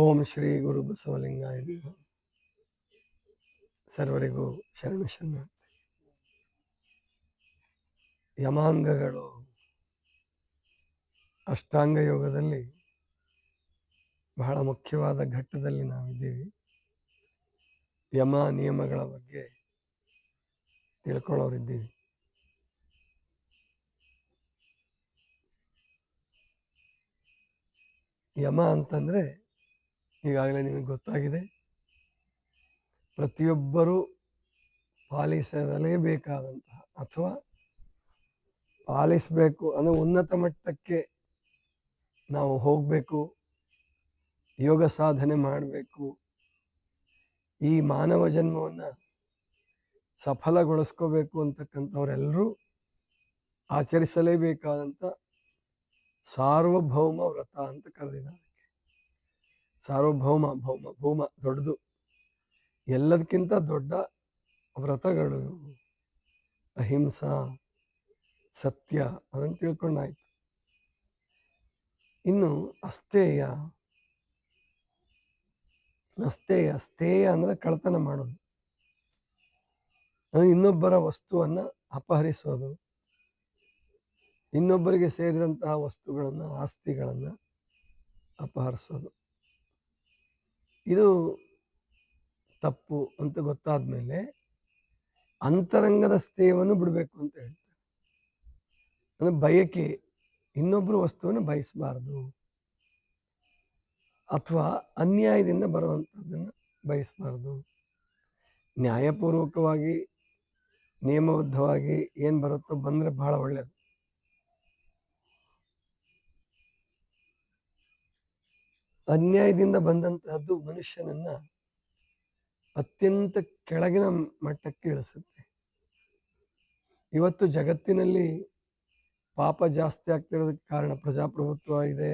ಓಂ ಶ್ರೀ ಗುರು ಬಸವಲಿಂಗಾಯ ನಮಃ. ಸರ್ವರಿಗೂ ಶರಣ. ಯಮಾಂಗಗಳು ಅಷ್ಟಾಂಗ ಯೋಗದಲ್ಲಿ ಬಹಳ ಮುಖ್ಯವಾದ ಘಟ್ಟದಲ್ಲಿ ನಾವಿದ್ದೀವಿ. ಯಮ ನಿಯಮಗಳ ಬಗ್ಗೆ ತಿಳ್ಕೊಳ್ಳೋರಿದ್ದೀವಿ. ಯಮ ಅಂತಂದ್ರೆ ಈಗಾಗಲೇ ನಿಮಗೆ ಗೊತ್ತಾಗಿದೆ, ಪ್ರತಿಯೊಬ್ಬರೂ ಪಾಲಿಸಲೇಬೇಕಾದಂತಹ ಅಥವಾ ಪಾಲಿಸಬೇಕು ಅನ್ನೋ ಉನ್ನತ ಮಟ್ಟಕ್ಕೆ ನಾವು ಹೋಗಬೇಕು, ಯೋಗ ಸಾಧನೆ ಮಾಡಬೇಕು, ಈ ಮಾನವ ಜನ್ಮವನ್ನು ಸಫಲಗೊಳಿಸ್ಕೋಬೇಕು ಅಂತಕ್ಕಂಥವರೆಲ್ಲರೂ ಆಚರಿಸಲೇಬೇಕಾದಂಥ ಸಾರ್ವಭೌಮ ವ್ರತ ಅಂತ ಕರೆದಿದ್ದಾರೆ. ಸಾರ್ವಭೌಮ ಭೌಮ ದೊಡ್ಡದು, ಎಲ್ಲದಕ್ಕಿಂತ ದೊಡ್ಡ ವ್ರತಗಳು ಅಹಿಂಸಾ, ಸತ್ಯ ಅದನ್ನು ತಿಳ್ಕೊಂಡಾಯ್ತು. ಇನ್ನು ಅಸ್ತೇಯ ಸ್ಥೇಯ ಅಂದ್ರೆ ಕಳ್ತನ ಮಾಡೋದು, ಇನ್ನೊಬ್ಬರ ವಸ್ತುವನ್ನ ಅಪಹರಿಸೋದು, ಇನ್ನೊಬ್ಬರಿಗೆ ಸೇರಿದಂತಹ ವಸ್ತುಗಳನ್ನ ಆಸ್ತಿಗಳನ್ನ ಅಪಹರಿಸೋದು. ಇದು ತಪ್ಪು ಅಂತ ಗೊತ್ತಾದ್ಮೇಲೆ ಅಂತರಂಗದ ಸ್ಥೇಯವನ್ನು ಬಿಡಬೇಕು ಅಂತ ಹೇಳ್ತಾರೆ. ಅಂದ್ರೆ ಬಯಕೆ, ಇನ್ನೊಬ್ಬರ ವಸ್ತುವನ್ನು ಬಯಸಬಾರದು, ಅಥವಾ ಅನ್ಯಾಯದಿಂದ ಬರುವಂಥದ್ದನ್ನು ಬಯಸಬಾರದು. ನ್ಯಾಯಪೂರ್ವಕವಾಗಿ ನಿಯಮಬದ್ಧವಾಗಿ ಏನು ಬರುತ್ತೋ ಬಂದರೆ ಬಹಳ ಒಳ್ಳೆಯದು. ಅನ್ಯಾಯದಿಂದ ಬಂದಂತಹದ್ದು ಮನುಷ್ಯನನ್ನ ಅತ್ಯಂತ ಕೆಳಗಿನ ಮಟ್ಟಕ್ಕೆ ಇಳಿಸುತ್ತೆ. ಇವತ್ತು ಜಗತ್ತಿನಲ್ಲಿ ಪಾಪ ಜಾಸ್ತಿ ಆಗ್ತಿರೋದಕ್ಕೆ ಕಾರಣ ಪ್ರಜಾಪ್ರಭುತ್ವ ಇದೆ.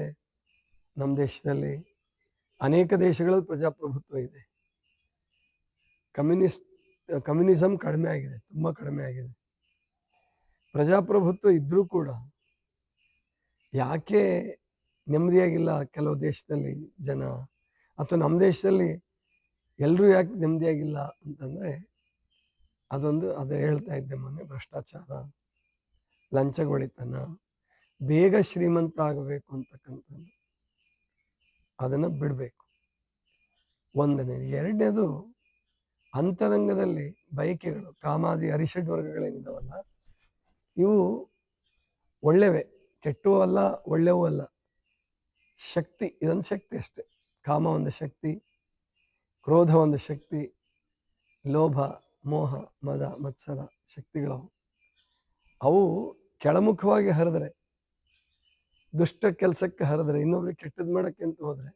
ನಮ್ಮ ದೇಶದಲ್ಲಿ ಅನೇಕ ದೇಶಗಳಲ್ಲಿ ಪ್ರಜಾಪ್ರಭುತ್ವ ಇದೆ. ಕಮ್ಯುನಿಸಮ್ ಕಡಿಮೆ ಆಗಿದೆ, ತುಂಬ ಕಡಿಮೆ ಆಗಿದೆ. ಪ್ರಜಾಪ್ರಭುತ್ವ ಇದ್ರೂ ಕೂಡ ಯಾಕೆ ನೆಮ್ಮದಿಯಾಗಿಲ್ಲ ಕೆಲವು ದೇಶದಲ್ಲಿ ಜನ, ಅಥವಾ ನಮ್ಮ ದೇಶದಲ್ಲಿ ಎಲ್ಲರೂ ಯಾಕೆ ನೆಮ್ಮದಿಯಾಗಿಲ್ಲ ಅಂತಂದರೆ ಅದು ಹೇಳ್ತಾ ಇದ್ದೆ ಮೊನ್ನೆ, ಭ್ರಷ್ಟಾಚಾರ, ಲಂಚಗೊಳಿತನ, ಬೇಗ ಶ್ರೀಮಂತ ಆಗಬೇಕು ಅಂತಕ್ಕಂಥದ್ದು, ಅದನ್ನು ಬಿಡಬೇಕು. ಒಂದನೇ. ಎರಡನೇದು, ಅಂತರಂಗದಲ್ಲಿ ಬಯಕೆಗಳು, ಕಾಮಾದಿ ಅರಿಷಡ್ ವರ್ಗಗಳೇನಿದಾವಲ್ಲ, ಇವು ಒಳ್ಳೆವೇ, ಕೆಟ್ಟವೂ ಅಲ್ಲ, ಒಳ್ಳೆವೂ ಅಲ್ಲ. ಶಕ್ತಿ, ಇದೊಂದು ಶಕ್ತಿ ಅಷ್ಟೆ. ಕಾಮ ಒಂದು ಶಕ್ತಿ, ಕ್ರೋಧ ಒಂದು ಶಕ್ತಿ, ಲೋಭ, ಮೋಹ, ಮದ, ಮತ್ಸರ ಶಕ್ತಿಗಳವು. ಅವು ಕೆಳಮುಖವಾಗಿ ಹರಿದ್ರೆ, ದುಷ್ಟ ಕೆಲಸಕ್ಕೆ ಹರಿದ್ರೆ, ಇನ್ನೊಬ್ರಿಗೆ ಕೆಟ್ಟದ್ದು ಮಾಡಕ್ಕೆ ಅಂತ ಹೋದ್ರೆ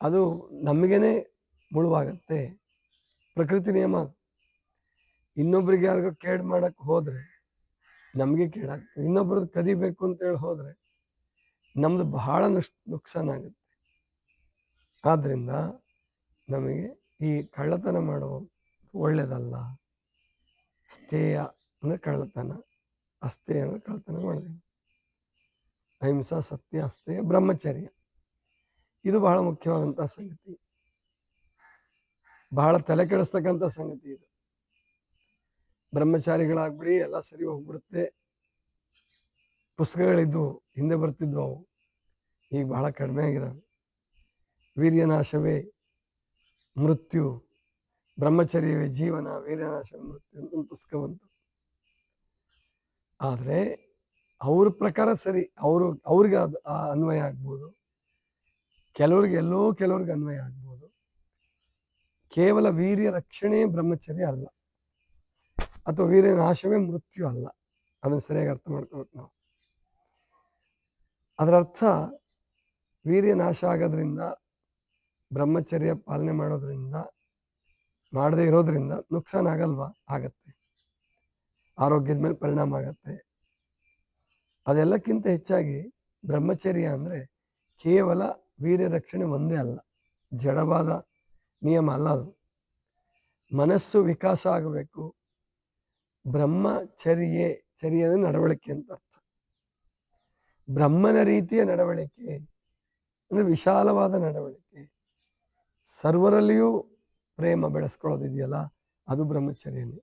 ಅದು ನಮಗೇನೆ ಮುಳುವಾಗತ್ತೆ. ಪ್ರಕೃತಿ ನಿಯಮ. ಇನ್ನೊಬ್ರಿಗೆ ಯಾರಿಗೋ ಕೇಡ್ ಮಾಡಕ್ಕೆ ಹೋದ್ರೆ ನಮಗೆ ಕೇಡಾಗ್ತದೆ. ಇನ್ನೊಬ್ರದ್ದು ಕದಿಬೇಕು ಅಂತ ಹೇಳಿ ಹೋದ್ರೆ ನಮ್ದು ಬಹಳ ನುಕ್ಸಾನ ಆಗುತ್ತೆ. ಆದ್ರಿಂದ ನಮಗೆ ಈ ಕಳ್ಳತನ ಮಾಡುವ ಒಳ್ಳೇದಲ್ಲ. ಸ್ಥೇಯ ಅಂದ್ರೆ ಕಳ್ಳತನ, ಅಸ್ಥೇಯ ಅಂದ್ರೆ ಕಳ್ಳತನ ಮಾಡಿದೆ. ಅಹಿಂಸಾ, ಸತ್ಯ, ಅಸ್ಥೇಯ, ಬ್ರಹ್ಮಚರ್ಯ, ಇದು ಬಹಳ ಮುಖ್ಯವಾದಂತಹ ಸಂಗತಿ, ಬಹಳ ತಲೆ ಕೆಡಿಸ್ತಕ್ಕಂಥ ಸಂಗತಿ ಇದು. ಬ್ರಹ್ಮಚಾರಿಗಳಾಗ್ಬಿಡಿ, ಎಲ್ಲ ಸರಿ ಹೋಗ್ಬಿಡುತ್ತೆ. ಪುಸ್ತಕಗಳಿದ್ವು, ಹಿಂದೆ ಬರ್ತಿದ್ವು, ಅವು ಈಗ ಬಹಳ ಕಡಿಮೆ ಆಗಿದಾವೆ. ವೀರ್ಯನಾಶವೇ ಮೃತ್ಯು, ಬ್ರಹ್ಮಚರ್ಯವೇ ಜೀವನ, ವೀರ್ಯನಾಶವೇ ಮೃತ್ಯು ಅಂತ ಒಂದು ಪುಸ್ತಕ ಬಂತು. ಆದರೆ ಅವ್ರ ಪ್ರಕಾರ ಸರಿ, ಅವ್ರಿಗೆ ಅದು ಅನ್ವಯ ಆಗ್ಬೋದು, ಕೆಲವ್ರಿಗೆ ಅನ್ವಯ ಆಗ್ಬೋದು. ಕೇವಲ ವೀರ್ಯ ರಕ್ಷಣೆ ಬ್ರಹ್ಮಚರ್ಯ ಅಲ್ಲ, ಅಥವಾ ವೀರ್ಯ ನಾಶವೇ ಮೃತ್ಯು ಅಲ್ಲ. ಅದನ್ನು ಸರಿಯಾಗಿ ಅರ್ಥ ಮಾಡ್ಕೋಬೇಕು ನಾವು. ಅದರ ಅರ್ಥ, ವೀರ್ಯ ನಾಶ ಆಗೋದ್ರಿಂದ, ಬ್ರಹ್ಮಚರ್ಯ ಪಾಲನೆ ಮಾಡೋದ್ರಿಂದ, ಮಾಡದೇ ಇರೋದ್ರಿಂದ ನುಕ್ಸಾನ ಆಗಲ್ವಾ? ಆಗತ್ತೆ. ಆರೋಗ್ಯದ ಮೇಲೆ ಪರಿಣಾಮ ಆಗತ್ತೆ. ಅದೆಲ್ಲಕ್ಕಿಂತ ಹೆಚ್ಚಾಗಿ ಬ್ರಹ್ಮಚರ್ಯ ಅಂದರೆ ಕೇವಲ ವೀರ್ಯ ರಕ್ಷಣೆ ಒಂದೇ ಅಲ್ಲ, ಜಡವಾದ ನಿಯಮ ಅಲ್ಲ ಅದು. ಮನಸ್ಸು ವಿಕಾಸ ಆಗಬೇಕು. ಚರ್ಯದ ನಡವಳಿಕೆ ಅಂತ ಅರ್ಥ. ಬ್ರಹ್ಮನ ರೀತಿಯ ನಡವಳಿಕೆ, ಅಂದರೆ ವಿಶಾಲವಾದ ನಡವಳಿಕೆ, ಸರ್ವರಲ್ಲಿಯೂ ಪ್ರೇಮ ಬೆಳೆಸ್ಕೊಳ್ಳೋದಿದೆಯಲ್ಲ, ಅದು ಬ್ರಹ್ಮಚರ್ಯನೇ.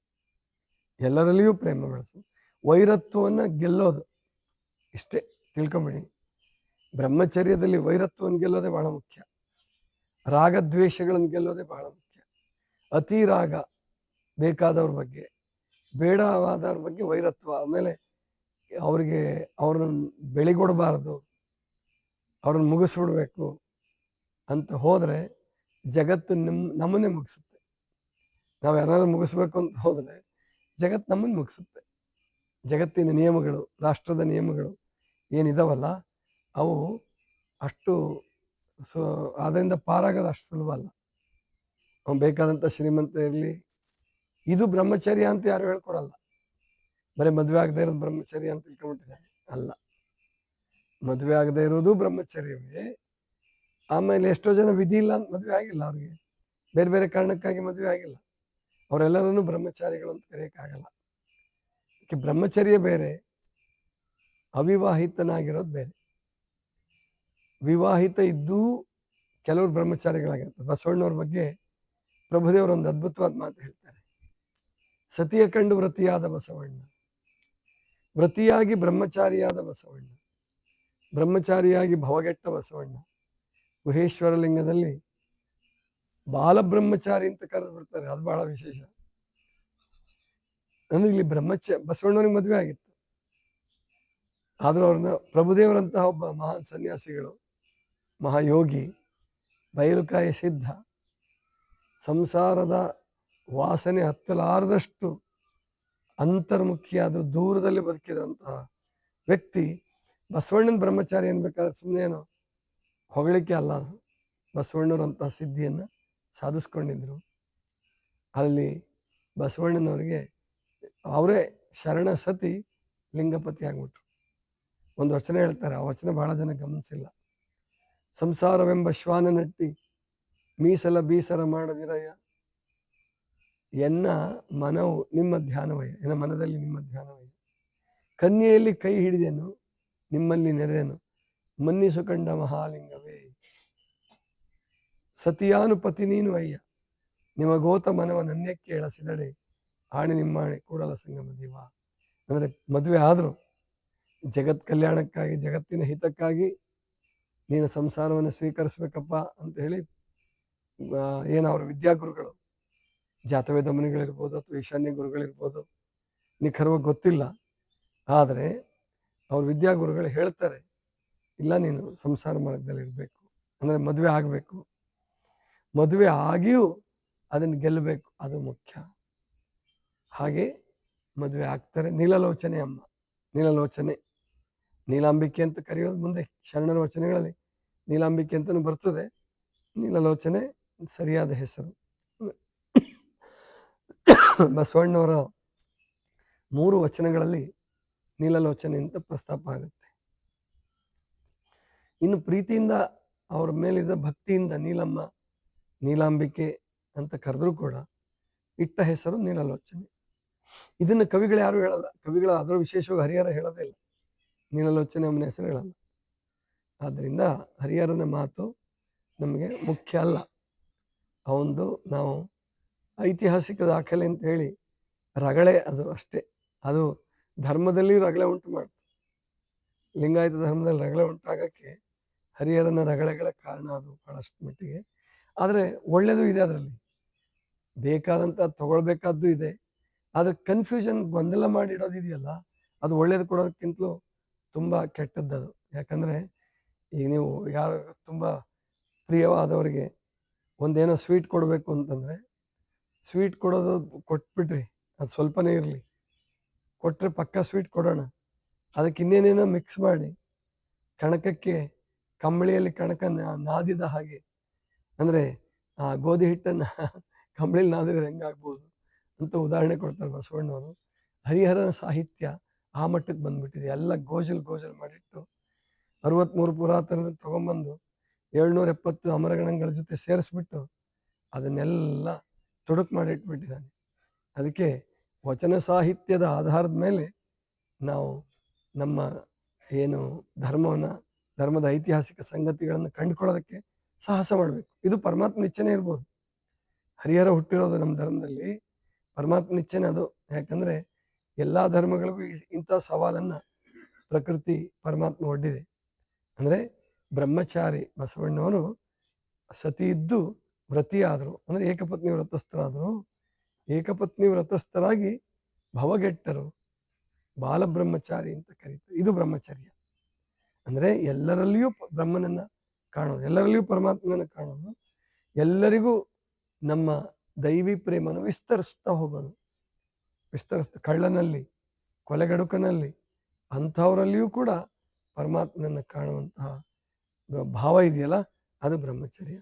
ಎಲ್ಲರಲ್ಲಿಯೂ ಪ್ರೇಮ ಬೆಳೆಸು, ವೈರತ್ವವನ್ನು ಗೆಲ್ಲೋದು, ಇಷ್ಟೇ ತಿಳ್ಕೊಂಬಿಡಿ. ಬ್ರಹ್ಮಚರ್ಯದಲ್ಲಿ ವೈರತ್ವವನ್ನು ಗೆಲ್ಲೋದೇ ಬಹಳ ಮುಖ್ಯ. ರಾಗದ್ವೇಷಗಳನ್ನು ಗೆಲ್ಲೋದೇ ಬಹಳ ಮುಖ್ಯ. ಅತಿ ರಾಗ ಬೇಕಾದವ್ರ ಬಗ್ಗೆ, ಬೇಡವಾದವ್ರ ಬಗ್ಗೆ ವೈರತ್ವ, ಆಮೇಲೆ ಅವ್ರನ್ನ ಬೆಳಿಗೊಡಬಾರ್ದು, ಅವ್ರನ್ನ ಮುಗಿಸ್ಬಿಡ್ಬೇಕು ಅಂತ ಹೋದರೆ ಜಗತ್ತು ನಮ್ಮನ್ನೇ ಮುಗಿಸುತ್ತೆ. ನಾವು ಯಾರಾದ್ರೂ ಮುಗಿಸ್ಬೇಕು ಅಂತ ಹೋದರೆ ಜಗತ್ತು ನಮ್ಮನ್ನು ಮುಗಿಸುತ್ತೆ. ಜಗತ್ತಿನ ನಿಯಮಗಳು, ರಾಷ್ಟ್ರದ ನಿಯಮಗಳು ಏನಿದಾವಲ್ಲ, ಅವು ಅಷ್ಟು ಅದರಿಂದ ಪಾರಾಗೋದು ಅಷ್ಟು ಸುಲಭ ಅಲ್ಲ. ಅವ್ನು ಬೇಕಾದಂಥ ಶ್ರೀಮಂತ ಇರಲಿ, ಇದು ಬ್ರಹ್ಮಚರ್ಯ ಅಂತ ಯಾರು ಹೇಳ್ಕೊಡಲ್ಲ. ಬರೀ ಮದುವೆ ಆಗದೆ ಇರೋದು ಬ್ರಹ್ಮಚರ್ಯ ಅಂತ ತಿಳ್ಕೊಂಡ್ಬಿಟ್ಟಿದ್ದಾರೆ. ಅಲ್ಲ, ಮದುವೆ ಆಗದೆ ಇರೋದು ಬ್ರಹ್ಮಚರ್ಯವೇ. ಆಮೇಲೆ ಎಷ್ಟೋ ಜನ ವಿಧಿ ಇಲ್ಲ ಅಂತ ಮದುವೆ ಆಗಿಲ್ಲ, ಅವ್ರಿಗೆ ಬೇರೆ ಬೇರೆ ಕಾರಣಕ್ಕಾಗಿ ಮದುವೆ ಆಗಿಲ್ಲ, ಅವರೆಲ್ಲರನ್ನು ಬ್ರಹ್ಮಚಾರಿಗಳು ಅಂತ ಕರೆಯೋಕ್ಕಾಗಲ್ಲ. ಬ್ರಹ್ಮಚರ್ಯ ಬೇರೆ, ಅವಿವಾಹಿತನಾಗಿರೋದು ಬೇರೆ. ವಿವಾಹಿತ ಇದ್ದೂ ಕೆಲವರು ಬ್ರಹ್ಮಚಾರಿಗಳಾಗಿರ್ತಾರೆ. ಬಸವಣ್ಣವ್ರ ಬಗ್ಗೆ ಪ್ರಭುದೇವರು ಒಂದು ಅದ್ಭುತವಾದ ಮಾತು ಹೇಳ್ತಾರೆ. ಸತಿಯ ಕಂಡು ವ್ರತಿಯಾದ ಬಸವಣ್ಣ, ವ್ರತಿಯಾಗಿ ಬ್ರಹ್ಮಚಾರಿಯಾದ ಬಸವಣ್ಣ, ಬ್ರಹ್ಮಚಾರಿಯಾಗಿ ಭವಗೆಟ್ಟ ಬಸವಣ್ಣ. ಗುಹೇಶ್ವರ ಲಿಂಗದಲ್ಲಿ ಬಾಲಬ್ರಹ್ಮಚಾರಿ ಅಂತ ಕರೆದು ಬಿಡ್ತಾರೆ, ಅದು ಬಹಳ ವಿಶೇಷ. ಅಂದ್ರೆ ಇಲ್ಲಿ ಬಸವಣ್ಣವ್ರಿಗೆ ಮದುವೆ ಆಗಿತ್ತು, ಆದ್ರೂ ಅವ್ರನ್ನ ಪ್ರಭುದೇವರಂತಹ ಒಬ್ಬ ಮಹಾನ್ ಸನ್ಯಾಸಿಗಳು, ಮಹಾಯೋಗಿ, ಬಯಲುಕಾಯಿ ಸಿದ್ಧ, ಸಂಸಾರದ ವಾಸನೆ ಹತ್ತಲಾರದಷ್ಟು ಅಂತರ್ಮುಖಿಯಾದ ದೂರದಲ್ಲಿ ಬದುಕಿದಂತಹ ವ್ಯಕ್ತಿ ಬಸವಣ್ಣನ ಬ್ರಹ್ಮಚಾರಿ ಅನ್ಬೇಕಾದ್ರೆ ಸುಮ್ಮನೆ ಏನೋ ಹೊಗಳಿಕೆ ಅಲ್ಲ. ಬಸವಣ್ಣವರಂತಹ ಸಿದ್ಧಿಯನ್ನು ಸಾಧಿಸ್ಕೊಂಡಿದ್ರು. ಅಲ್ಲಿ ಬಸವಣ್ಣನವರಿಗೆ ಅವರೇ ಶರಣ ಸತಿ ಲಿಂಗಪತಿ ಆಗ್ಬಿಟ್ರು. ಒಂದು ವಚನ ಹೇಳ್ತಾರೆ, ಆ ವಚನ ಬಹಳ ಜನ ಗಮನಿಸಿಲ್ಲ. ಸಂಸಾರವೆಂಬ ಶ್ವಾನ ನಟ್ಟಿ ಮೀಸಲ ಬೀಸರ ಮಾಡದಿರಯ್ಯ, ಎನ್ನ ಮನವು ನಿಮ್ಮ ಧ್ಯಾನವಯ್ಯ, ಎನ್ನ ಮನದಲ್ಲಿ ನಿಮ್ಮ ಧ್ಯಾನವಯ್ಯ, ಕನ್ಯೆಯಲ್ಲಿ ಕೈ ಹಿಡಿದೆನು ನಿಮ್ಮಲ್ಲಿ ನೆರೆದೆನು, ಮನ್ನಿಸು ಕಂಡ ಮಹಾಲಿಂಗವೇ, ಸತಿಯಾನುಪತಿ ನೀನು ಅಯ್ಯ, ನಿಮಗೋತ ಮನವ ನನ್ಯಕ್ಕೆ ಎಳಸಿದಡೆ, ಆಣೆ ನಿಮ್ಮಾಣೆ ಕೂಡಲ ಸಂಗಮ ದೇವ. ಅಂದರೆ ಮದುವೆ ಆದರೂ ಜಗತ್ ಕಲ್ಯಾಣಕ್ಕಾಗಿ, ಜಗತ್ತಿನ ಹಿತಕ್ಕಾಗಿ ನೀನು ಸಂಸಾರವನ್ನು ಸ್ವೀಕರಿಸ್ಬೇಕಪ್ಪ ಅಂತ ಹೇಳಿ ಏನವ್ರ ವಿದ್ಯಾಗುರುಗಳು, ಜಾತವೇದ ಮುನಿಗಳಿರ್ಬೋದು ಅಥವಾ ಈಶಾನ್ಯ ಗುರುಗಳಿರ್ಬೋದು, ನಿಖರವಾಗಿ ಗೊತ್ತಿಲ್ಲ, ಆದರೆ ಅವ್ರ ವಿದ್ಯಾಗುರುಗಳು ಹೇಳ್ತಾರೆ, ಇಲ್ಲ ನೀನು ಸಂಸಾರ ಮಾರ್ಗದಲ್ಲಿ ಇರಬೇಕು, ಅಂದರೆ ಮದುವೆ ಆಗಬೇಕು, ಮದುವೆ ಆಗಿಯೂ ಅದನ್ನು ಗೆಲ್ಲಬೇಕು, ಅದು ಮುಖ್ಯ. ಹಾಗೆ ಮದುವೆ ಆಗ್ತಾರೆ. ನೀಲಲೋಚನೆ ಅಮ್ಮ, ನೀಲಲೋಚನೆ, ನೀಲಾಂಬಿಕೆ ಅಂತ ಕರೆಯೋದು ಮುಂದೆ ಶರಣರ ವಚನಗಳಲ್ಲಿ ನೀಲಾಂಬಿಕೆ ಅಂತಲೂ ಬರ್ತದೆ. ನೀಲಲೋಚನೆ ಸರಿಯಾದ ಹೆಸರು. ಬಸವಣ್ಣವರ 3 ವಚನಗಳಲ್ಲಿ ನೀಲಲೋಚನೆ ಅಂತ ಪ್ರಸ್ತಾಪ ಆಗುತ್ತೆ. ಇನ್ನು ಪ್ರೀತಿಯಿಂದ ಅವ್ರ ಮೇಲಿದ್ದ ಭಕ್ತಿಯಿಂದ ನೀಲಮ್ಮ, ನೀಲಾಂಬಿಕೆ ಅಂತ ಕರೆದ್ರೂ ಕೂಡ ಇಟ್ಟ ಹೆಸರು ನೀಲಲೋಚನೆ. ಇದನ್ನು ಕವಿಗಳು ಯಾರು ಹೇಳಲ್ಲ. ಕವಿಗಳು ಅದರ ವಿಶೇಷವಾಗಿ ಹರಿಹರ ಹೇಳೋದೇ ಇಲ್ಲ, ನೀಲಲೋಚನೆ ಅಮ್ಮನ ಹೆಸರು ಹೇಳಲ್ಲ. ಆದ್ದರಿಂದ ಹರಿಹರನ ಮಾತು ನಮಗೆ ಮುಖ್ಯ ಅಲ್ಲ. ಅವಂದು ನಾವು ಐತಿಹಾಸಿಕ ದಾಖಲೆ ಅಂತ ಹೇಳಿ ರಗಳೆ, ಅದು ಅಷ್ಟೇ. ಅದು ಧರ್ಮದಲ್ಲಿ ರಗಳೆ ಉಂಟು ಮಾಡ್ತು. ಲಿಂಗಾಯತ ಧರ್ಮದಲ್ಲಿ ರಗಳೆ ಉಂಟಾಗಕ್ಕೆ ಹರಿಹರನ ರಗಳೆಗಳ ಕಾರಣ ಅದು ಬಹಳಷ್ಟು ಮಟ್ಟಿಗೆ. ಆದರೆ ಒಳ್ಳೆಯದು ಇದೆ, ಅದರಲ್ಲಿ ಬೇಕಾದಂಥ ತಗೊಳ್ಬೇಕಾದ್ದು ಇದೆ. ಆದರೆ ಕನ್ಫ್ಯೂಷನ್ ಗೊಂದಲ ಮಾಡಿಡೋದಿದೆಯಲ್ಲ, ಅದು ಒಳ್ಳೇದು ಕೊಡೋದಕ್ಕಿಂತಲೂ ತುಂಬ ಕೆಟ್ಟದ್ದದು. ಯಾಕಂದರೆ ಈಗ ನೀವು ಯಾರು ತುಂಬ ಪ್ರಿಯವಾದವರಿಗೆ ಒಂದೇನೋ ಸ್ವೀಟ್ ಕೊಡಬೇಕು ಅಂತಂದರೆ, ಸ್ವೀಟ್ ಕೊಡೋದು ಕೊಟ್ಬಿಟ್ರಿ, ಅದು ಸ್ವಲ್ಪನೇ ಇರಲಿ, ಕೊಟ್ಟರೆ ಪಕ್ಕ ಸ್ವೀಟ್ ಕೊಡೋಣ, ಅದಕ್ಕೆ ಇನ್ನೇನೇನೋ ಮಿಕ್ಸ್ ಮಾಡಿ ಕಣಕಕ್ಕೆ ಕಂಬಳಿಯಲ್ಲಿ ಕಣಕ ನಾದಿದ ಹಾಗೆ, ಅಂದರೆ ಆ ಗೋಧಿ ಹಿಟ್ಟನ್ನು ಕಂಬಳಿಯಲ್ಲಿ ನಾದಿದ್ರೆ ಹೆಂಗಾಗ್ಬೋದು ಅಂತ ಉದಾಹರಣೆ ಕೊಡ್ತಾರೆ ಬಸವಣ್ಣವರು. ಹರಿಹರನ ಸಾಹಿತ್ಯ ಆ ಮಟ್ಟಕ್ಕೆ ಬಂದ್ಬಿಟ್ಟಿದೆ. ಎಲ್ಲ ಗೋಜಲು ಮಾಡಿಟ್ಟು 63 ಪುರಾತನ ತೊಗೊಂಬಂದು 770 ಅಮರಗಣಗಳ ಜೊತೆ ಸೇರಿಸ್ಬಿಟ್ಟು ಅದನ್ನೆಲ್ಲ ತೊಡಕು ಮಾಡಿಟ್ಬಿಟ್ಟಿದ್ದಾನೆ. ಅದಕ್ಕೆ ವಚನ ಸಾಹಿತ್ಯದ ಆಧಾರದ ಮೇಲೆ ನಾವು ನಮ್ಮ ಏನು ಧರ್ಮವನ್ನು ಧರ್ಮದ ಐತಿಹಾಸಿಕ ಸಂಗತಿಗಳನ್ನು ಕಂಡುಕೊಳ್ಳೋದಕ್ಕೆ ಸಾಹಸ ಮಾಡಬೇಕು. ಇದು ಪರಮಾತ್ಮನ ಇಚ್ಛೆನೇ ಇರ್ಬೋದು. ಹರಿಹರ ಹುಟ್ಟಿರೋದು ನಮ್ಮ ಧರ್ಮದಲ್ಲಿ ಪರಮಾತ್ಮನ ಇಚ್ಛೆನೇ ಅದು. ಯಾಕಂದ್ರೆ ಎಲ್ಲಾ ಧರ್ಮಗಳಿಗೂ ಇಂಥ ಸವಾಲನ್ನ ಪ್ರಕೃತಿ ಪರಮಾತ್ಮ ಒಡ್ಡಿದೆ. ಅಂದ್ರೆ ಬ್ರಹ್ಮಚಾರಿ ಬಸವಣ್ಣವರು ಸತಿ ಇದ್ದು ವ್ರತಿಯಾದರು, ಅಂದ್ರೆ ಏಕಪತ್ನಿ ವ್ರತಸ್ಥರಾದರು. ಏಕಪತ್ನಿ ವ್ರತಸ್ಥರಾಗಿ ಭವಗೆಟ್ಟರು, ಬಾಲಬ್ರಹ್ಮಚಾರಿ ಅಂತ ಕರೀತಾರೆ. ಇದು ಬ್ರಹ್ಮಚರ್ಯ. ಅಂದ್ರೆ ಎಲ್ಲರಲ್ಲಿಯೂ ಬ್ರಹ್ಮನನ್ನ ಕಾಣೋದು, ಎಲ್ಲರಲ್ಲಿಯೂ ಪರಮಾತ್ಮನನ್ನ ಕಾಣೋದು, ಎಲ್ಲರಿಗೂ ನಮ್ಮ ದೈವಿ ಪ್ರೇಮನ ವಿಸ್ತರಿಸ್ತಾ ಹೋಗೋದು. ಕಳ್ಳನಲ್ಲಿ, ಕೊಲೆಗಡುಕನಲ್ಲಿ, ಅಂಥವರಲ್ಲಿಯೂ ಕೂಡ ಪರಮಾತ್ಮನನ್ನ ಕಾಣುವಂತಹ ಭಾವ ಇದೆಯಲ್ಲ, ಅದು ಬ್ರಹ್ಮಚರ್ಯ.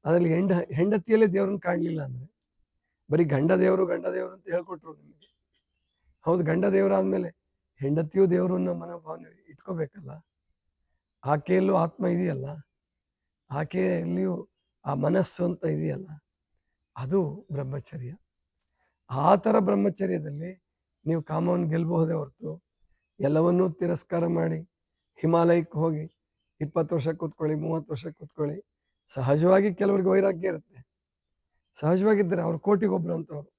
ಅದರಲ್ಲಿ ಹೆಂಡತಿಯಲ್ಲೇ ದೇವ್ರನ್ನ ಕಾಣಲಿಲ್ಲ ಅಂದ್ರೆ ಬರೀ ಗಂಡ ದೇವರು ಅಂತ ಹೇಳ್ಕೊಟ್ರು ನಿಮಗೆ. ಹೌದು, ಗಂಡ ದೇವರಾದ್ಮೇಲೆ ಹೆಂಡತಿಯೂ ದೇವರು ಅನ್ನೋ ಮನೋಭಾವನೆ ಇಟ್ಕೋಬೇಕಲ್ಲ. ಆಕೆಯಲ್ಲೂ ಆತ್ಮ ಇದೆಯಲ್ಲ, ಆಕೆಯಲ್ಲಿಯೂ ಆ ಮನಸ್ಸು ಅಂತ ಇದೆಯಲ್ಲ, ಅದು ಬ್ರಹ್ಮಚರ್ಯ. ಆ ಥರ ಬ್ರಹ್ಮಚರ್ಯದಲ್ಲಿ ನೀವು ಕಾಮವನ್ನು ಗೆಲ್ಲಬಹುದೇ ಹೊರತು ಎಲ್ಲವನ್ನೂ ತಿರಸ್ಕಾರ ಮಾಡಿ ಹಿಮಾಲಯಕ್ಕೆ ಹೋಗಿ 20 ವರ್ಷ ಕೂತ್ಕೊಳ್ಳಿ, 30 ವರ್ಷ ಕೂತ್ಕೊಳ್ಳಿ. ಸಹಜವಾಗಿ ಕೆಲವ್ರಿಗೆ ವೈರಾಗ್ಯ ಇರುತ್ತೆ, ಸಹಜವಾಗಿದ್ದರೆ ಅವ್ರು ಕೋಟಿಗೊಬ್ರು ಅಂತವ್ರು,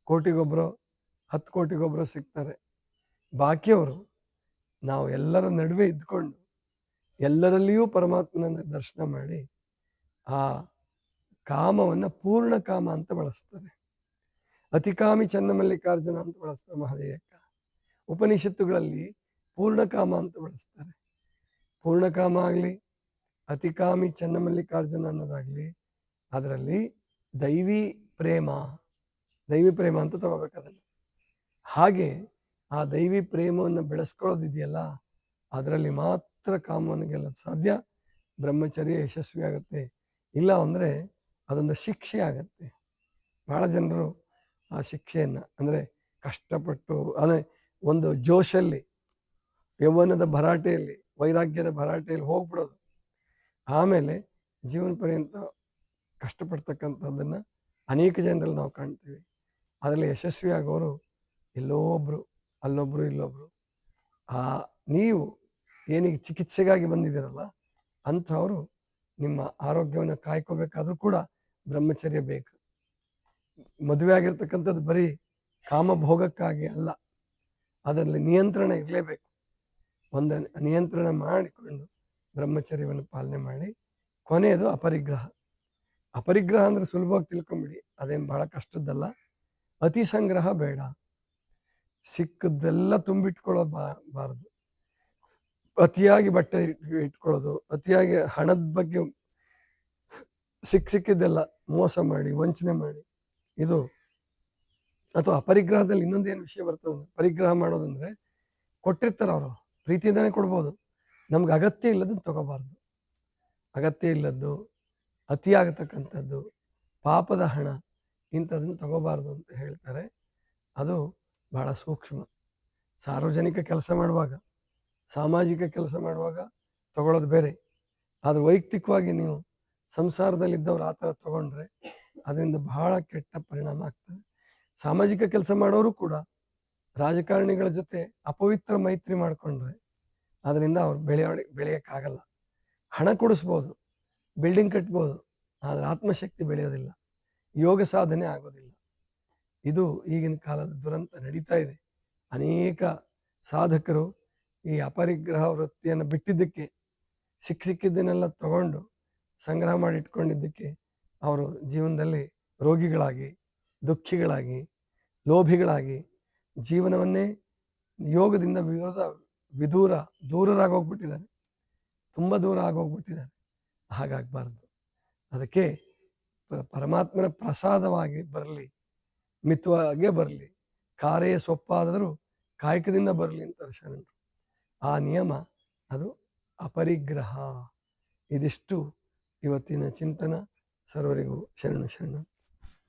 ಕೋಟಿಗೊಬ್ರು 10 ಕೋಟಿಗೊಬ್ರು ಸಿಗ್ತಾರೆ. ಬಾಕಿಯವರು ನಾವು ಎಲ್ಲರ ನಡುವೆ ಇದ್ಕೊಂಡು ಎಲ್ಲರಲ್ಲಿಯೂ ಪರಮಾತ್ಮನ ದರ್ಶನ ಮಾಡಿ ಆ ಕಾಮವನ್ನ ಪೂರ್ಣ ಕಾಮ ಅಂತ ಬಳಸ್ತಾರೆ. ಅತಿಕಾಮಿ ಚನ್ನಮಲ್ಲಿಕಾರ್ಜುನ ಅಂತ ಬಳಸ್ತಾರೆ ಮಹದೇವಕ್ಕ. ಉಪನಿಷತ್ತುಗಳಲ್ಲಿ ಪೂರ್ಣಕಾಮ ಅಂತ ಬಳಸ್ತಾರೆ. ಪೂರ್ಣಕಾಮ ಆಗಲಿ, ಅತಿಕಾಮಿ ಚನ್ನಮಲ್ಲಿಕಾರ್ಜುನ ಅನ್ನೋದಾಗ್ಲಿ, ಅದರಲ್ಲಿ ದೈವಿ ಪ್ರೇಮ ಅಂತ ತಗೋಬೇಕಾದಲ್ಲಿ. ಹಾಗೆ ಆ ದೈವಿ ಪ್ರೇಮವನ್ನು ಬೆಳೆಸ್ಕೊಳ್ಳೋದಿದೆಯಲ್ಲ, ಅದರಲ್ಲಿ ಮಾತ್ರ ಕಾಮವನ್ನು ಗೆಲ್ಲೋದು ಸಾಧ್ಯ. ಬ್ರಹ್ಮಚರ್ಯ ಯಶಸ್ವಿ ಆಗುತ್ತೆ. ಇಲ್ಲ ಅಂದರೆ ಅದೊಂದು ಶಿಕ್ಷೆ ಆಗತ್ತೆ. ಬಹಳ ಜನರು ಆ ಶಿಕ್ಷೆಯನ್ನು ಅಂದರೆ ಕಷ್ಟಪಟ್ಟು ಅಂದರೆ ಒಂದು ಜೋಶಲ್ಲಿ, ಯೌವನದ ಭರಾಟೆಯಲ್ಲಿ, ವೈರಾಗ್ಯದ ಭರಾಟೆಯಲ್ಲಿ ಹೋಗ್ಬಿಡೋದು, ಆಮೇಲೆ ಜೀವನ ಪರ್ಯಂತ ಕಷ್ಟಪಡ್ತಕ್ಕಂಥದ್ದನ್ನು ಅನೇಕ ಜನರಲ್ಲಿ ನಾವು ಕಾಣ್ತೀವಿ. ಅದರಲ್ಲಿ ಯಶಸ್ವಿ ಆಗೋರು ಎಲ್ಲೋ ಒಬ್ರು, ಅಲ್ಲೊಬ್ರು, ಇಲ್ಲೊಬ್ರು. ನೀವು ಏನೀಗ ಚಿಕಿತ್ಸೆಗಾಗಿ ಬಂದಿದ್ದೀರಲ್ಲ, ಅಂಥವರು ನಿಮ್ಮ ಆರೋಗ್ಯವನ್ನು ಕಾಯ್ಕೋಬೇಕಾದ್ರೂ ಕೂಡ ಬ್ರಹ್ಮಚರ್ಯ ಬೇಕು. ಮದುವೆ ಆಗಿರ್ತಕ್ಕಂಥದ್ದು ಬರೀ ಕಾಮಭೋಗಕ್ಕಾಗಿ ಅಲ್ಲ, ಅದರಲ್ಲಿ ನಿಯಂತ್ರಣ ಇರಲೇಬೇಕು. ಒಂದು ನಿಯಂತ್ರಣ ಮಾಡಿಕೊಂಡು ಬ್ರಹ್ಮಚರ್ಯವನ್ನು ಪಾಲನೆ ಮಾಡಿ. ಕೊನೆಯದು ಅಪರಿಗ್ರಹ. ಅಪರಿಗ್ರಹ ಅಂದ್ರೆ ಸುಲಭವಾಗಿ ತಿಳ್ಕೊಂಬಿಡಿ, ಅದೇನು ಬಹಳ ಕಷ್ಟದ್ದಲ್ಲ. ಅತಿ ಸಂಗ್ರಹ ಬೇಡ, ಸಿಕ್ಕದ್ದೆಲ್ಲ ತುಂಬಿಟ್ಕೊಳ್ಳೋದು ಬಾರದು. ಅತಿಯಾಗಿ ಬಟ್ಟೆ ಇಟ್ಕೊಳ್ಳೋದು, ಅತಿಯಾಗಿ ಹಣದ ಬಗ್ಗೆ ಸಿಕ್ಕಿದ್ದೆಲ್ಲ ಮೋಸ ಮಾಡಿ, ವಂಚನೆ ಮಾಡಿ, ಇದು. ಅಥವಾ ಅಪರಿಗ್ರಹದಲ್ಲಿ ಇನ್ನೊಂದೇನು ವಿಷಯ ಬರ್ತದೆ, ಪರಿಗ್ರಹ ಮಾಡೋದಂದ್ರೆ ಕೊಟ್ಟಿರ್ತಾರೆ ಅವರು, ಪ್ರೀತಿಯಿಂದಾನೇ ಕೊಡ್ಬೋದು, ನಮ್ಗೆ ಅಗತ್ಯ ಇಲ್ಲದನ್ನು ತಗೋಬಾರ್ದು. ಅಗತ್ಯ ಇಲ್ಲದ್ದು, ಅತಿಯಾಗತಕ್ಕಂಥದ್ದು, ಪಾಪದ ಹಣ, ಇಂಥದನ್ನು ತಗೋಬಾರ್ದು ಅಂತ ಹೇಳ್ತಾರೆ. ಅದು ಬಹಳ ಸೂಕ್ಷ್ಮ. ಸಾರ್ವಜನಿಕ ಕೆಲಸ ಮಾಡುವಾಗ, ಸಾಮಾಜಿಕ ಕೆಲಸ ಮಾಡುವಾಗ ತಗೊಳ್ಳೋದು ಬೇರೆ. ಆದರೆ ವೈಯಕ್ತಿಕವಾಗಿ ನೀವು ಸಂಸಾರದಲ್ಲಿದ್ದವ್ರು ಆ ಥರ ತಗೊಂಡ್ರೆ ಅದರಿಂದ ಬಹಳ ಕೆಟ್ಟ ಪರಿಣಾಮ ಆಗ್ತದೆ. ಸಾಮಾಜಿಕ ಕೆಲಸ ಮಾಡೋರು ಕೂಡ ರಾಜಕಾರಣಿಗಳ ಜೊತೆ ಅಪವಿತ್ರ ಮೈತ್ರಿ ಮಾಡಿಕೊಂಡ್ರೆ ಅದರಿಂದ ಅವ್ರು ಬೆಳೆಯೋಕ್ಕಾಗಲ್ಲ. ಹಣ ಕೊಡಿಸ್ಬೋದು, ಬಿಲ್ಡಿಂಗ್ ಕಟ್ಬೋದು, ಆದರೆ ಆತ್ಮಶಕ್ತಿ ಬೆಳೆಯೋದಿಲ್ಲ, ಯೋಗ ಸಾಧನೆ ಆಗೋದಿಲ್ಲ. ಇದು ಈಗಿನ ಕಾಲದ ದುರಂತ ನಡೀತಾ ಇದೆ. ಅನೇಕ ಸಾಧಕರು ಈ ಅಪರಿಗ್ರಹ ವೃತ್ತಿಯನ್ನು ಬಿಟ್ಟಿದ್ದಕ್ಕೆ, ಸಿಕ್ಕಿದ್ದನ್ನೆಲ್ಲ ತಗೊಂಡು ಸಂಗ್ರಹ ಮಾಡಿ ಇಟ್ಕೊಂಡಿದ್ದಕ್ಕೆ ಅವರು ಜೀವನದಲ್ಲಿ ರೋಗಿಗಳಾಗಿ, ದುಃಖಿಗಳಾಗಿ, ಲೋಭಿಗಳಾಗಿ, ಜೀವನವನ್ನೇ ಯೋಗದಿಂದ ದೂರರಾಗೋಗ್ಬಿಟ್ಟಿದ್ದಾರೆ, ತುಂಬ ದೂರ ಆಗೋಗ್ಬಿಟ್ಟಿದ್ದಾರೆ. ಹಾಗಾಗಬಾರ್ದು. ಅದಕ್ಕೆ ಪರಮಾತ್ಮನ ಪ್ರಸಾದವಾಗಿ ಬರಲಿ, ಮಿತವಾಗೇ ಬರಲಿ, ಕಾರೇ ಸೊಪ್ಪಾದರೂ ಕಾಯಕದಿಂದ ಬರಲಿ ಅಂತ ಶರಣರು. ಆ ನಿಯಮ ಅದು ಅಪರಿಗ್ರಹ. ಇದಿಷ್ಟು ಇವತ್ತಿನ ಚಿಂತನ. ಸರ್ವರಿಗೂ ಶರಣು.